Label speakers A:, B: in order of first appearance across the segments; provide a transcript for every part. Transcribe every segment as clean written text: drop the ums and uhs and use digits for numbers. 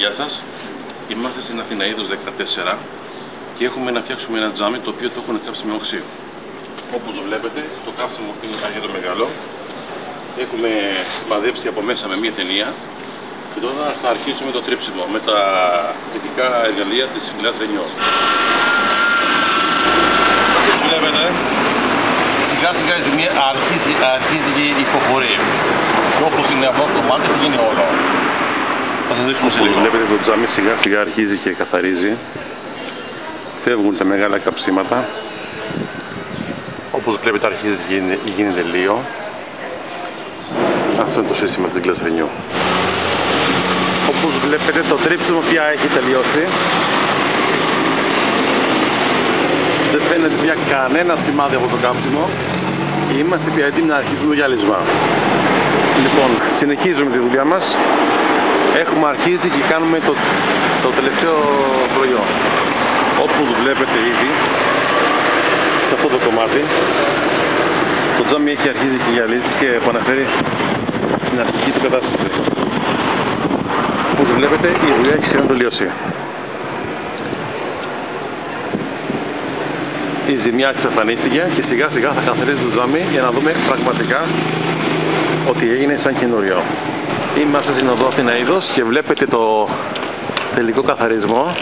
A: Γεια σας, είμαστε στην Αθηναΐδος 14 και έχουμε να φτιάξουμε ένα τζάμι το οποίο το έχουν κάψει με οξύ. Όπως βλέπετε, το κάψιμο είναι αρκετά μεγάλο. Έχουμε μαδέψει από μέσα με μια ταινία και τώρα θα αρχίσουμε το τρίψιμο με τα θετικά εργαλεία της Glass Renew. Όπως βλέπετε, σιγά σιγά η ζημία αρχίζει και υποχωρεί. Και όπως είναι αυτό το μάτι, θα γίνει όλο. Θα σας δείξουμε σε λίγο. Βλέπετε το τζάμι σιγά σιγά αρχίζει και καθαρίζει. Φεύγουν τα μεγάλα καψίματα. Όπως βλέπετε αρχίζει και γίνεται λίγο. Αυτό είναι το σύστημα της Glass Renew. Όπως βλέπετε το τρίψιμο πια έχει τελειώσει. Δεν φαίνεται πια κανένα σημάδι από το κάψιμο. Είμαστε πια έτοιμοι να αρχίσουμε το γυάλισμα. Λοιπόν, συνεχίζουμε τη δουλειά μας. Έχουμε αρχίσει και κάνουμε το τελευταίο προϊόν. Όπως βλέπετε ήδη, σε αυτό το κομμάτι, το τζάμι έχει αρχίσει και γυαλίζει και επαναφέρει στην αρχική του κατάσταση. Όπως βλέπετε, η δουλειά έχει σχεδόν τελειώσει. Η ζημιά εξαφανίστηκε και σιγά σιγά θα καθαρίζει το τζάμι για να δούμε πραγματικά ότι έγινε σαν καινούριο. Είμαστε στην οδό Αθηναΐδος και βλέπετε το τελικό καθαρισμό.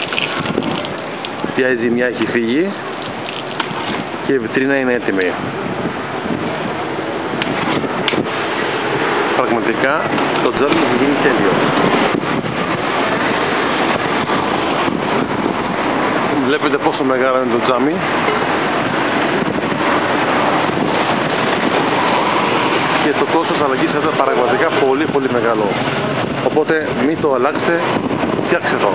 A: Πια η ζημιά έχει φύγει και η βιτρίνα είναι έτοιμη. Πραγματικά το τζάμι έχει γίνει τέλειο. Βλέπετε πόσο μεγάλο είναι το τζάμι. Και το κόστος αλλαγής θα ήταν πραγματικά πολύ μεγάλο. Οπότε μην το αλλάξετε, φτιάξτε το.